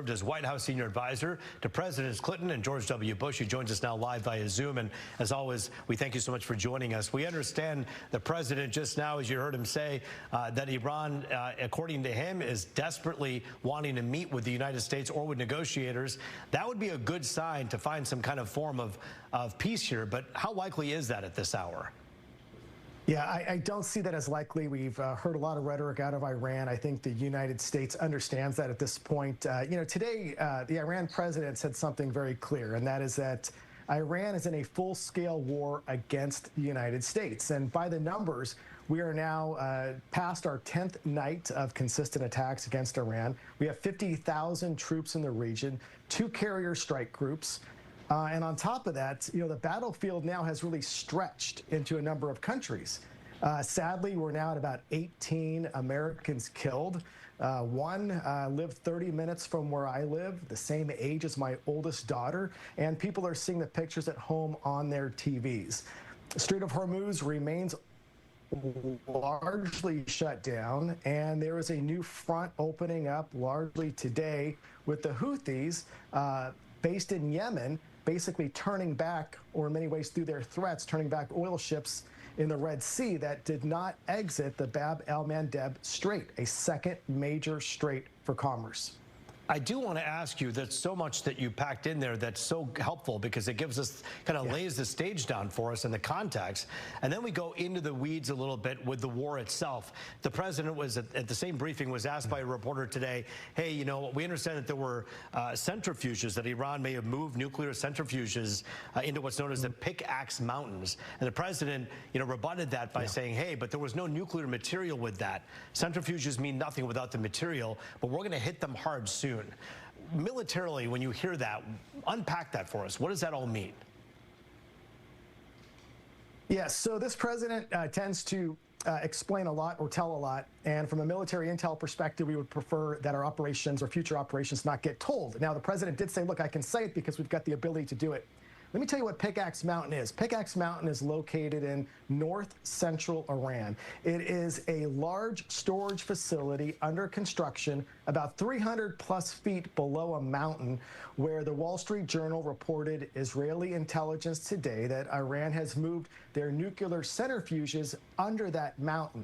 served as White House senior advisor to Presidents Clinton and George W. Bush. He joins us now live via Zoom. And as always, we thank you so much for joining us. We understand the president just now, as you heard him say, that Iran, according to him, is desperately wanting to meet with the United States or with negotiators. That would be a good sign to find some kind of form of peace here. But how likely is that at this hour? Yeah, I don't see that as likely. We've heard a lot of rhetoric out of Iran. I think the United States understands that at this point. Today, the Iran president said something very clear, and that is that Iran is in a full-scale war against the United States. And by the numbers, we are now past our 10th night of consistent attacks against Iran. We have 50,000 troops in the region, 2 carrier strike groups. And on top of that, the battlefield now has really stretched into a number of countries. Sadly, we're now at about 18 Americans killed. One lived 30 minutes from where I live, the same age as my oldest daughter, and people are seeing the pictures at home on their TVs. The Strait of Hormuz remains largely shut down, and there is a new front opening up largely today with the Houthis based in Yemen, basically turning back, or in many ways through their threats, turning back oil ships in the Red Sea that did not exit the Bab el-Mandeb Strait, a second major strait for commerce. I do want to ask you, there's so much that you packed in there that's so helpful because it gives us, kind of lays the stage down for us in the context. And then we go into the weeds a little bit with the war itself. The president was at the same briefing was asked by a reporter today, hey, we understand that there were centrifuges, that Iran may have moved nuclear centrifuges into what's known as the Pickaxe Mountains. And the president, rebutted that by saying, hey, but there was no nuclear material with that. Centrifuges mean nothing without the material, but we're going to hit them hard soon. Militarily, when you hear that, unpack that for us. What does that all mean? Yes, so this president tends to explain a lot or tell a lot. And from a military intel perspective, we would prefer that our operations or future operations not get told. Now, the president did say, look, I can say it because we've got the ability to do it. Let me tell you what Pickaxe Mountain is. Pickaxe Mountain is located in north-central Iran. It is a large storage facility under construction about 300-plus feet below a mountain, where the Wall Street Journal reported Israeli intelligence today that Iran has moved their nuclear centrifuges under that mountain.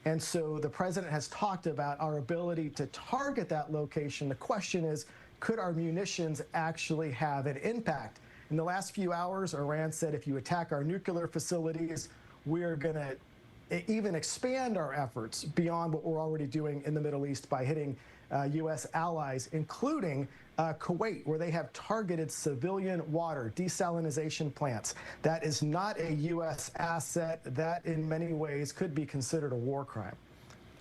And so the president has talked about our ability to target that location. The question is, could our munitions actually have an impact? In the last few hours, Iran said if you attack our nuclear facilities, we're going to even expand our efforts beyond what we're already doing in the Middle East by hitting U.S. allies, including Kuwait, where they have targeted civilian water desalination plants. That is not a U.S. asset. That, in many ways, could be considered a war crime.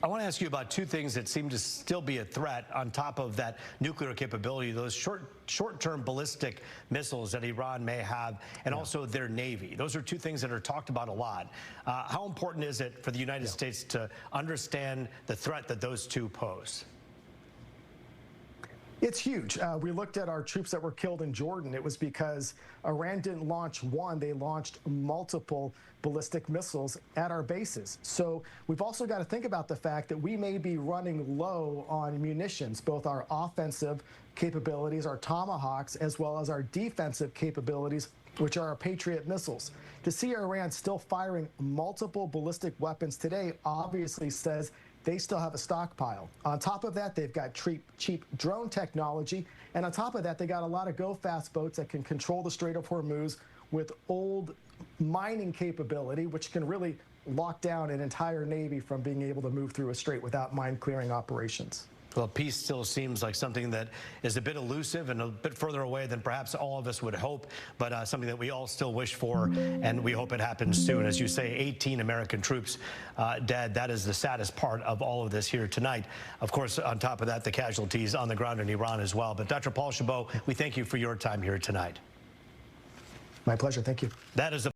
I want to ask you about 2 things that seem to still be a threat on top of that nuclear capability, those short-term ballistic missiles that Iran may have, and also their Navy. Those are 2 things that are talked about a lot. How important is it for the United States to understand the threat that those 2 pose? It's huge. We looked at our troops that were killed in Jordan. It was because Iran didn't launch one, they launched multiple ballistic missiles at our bases. So we've also got to think about the fact that we may be running low on munitions, both our offensive capabilities, our Tomahawks, as well as our defensive capabilities, which are our Patriot missiles. To see Iran still firing multiple ballistic weapons today obviously says they still have a stockpile. On top of that, they've got cheap drone technology. And on top of that, they got a lot of go-fast boats that can control the Strait of Hormuz with old mining capability, which can really lock down an entire Navy from being able to move through a strait without mine-clearing operations. Well, peace still seems like something that is a bit elusive and a bit further away than perhaps all of us would hope, but something that we all still wish for, and we hope it happens soon. As you say, 18 American troops dead. That is the saddest part of all of this here tonight. Of course, on top of that, the casualties on the ground in Iran as well. But Dr. Paul Chabot, we thank you for your time here tonight. My pleasure. Thank you. That is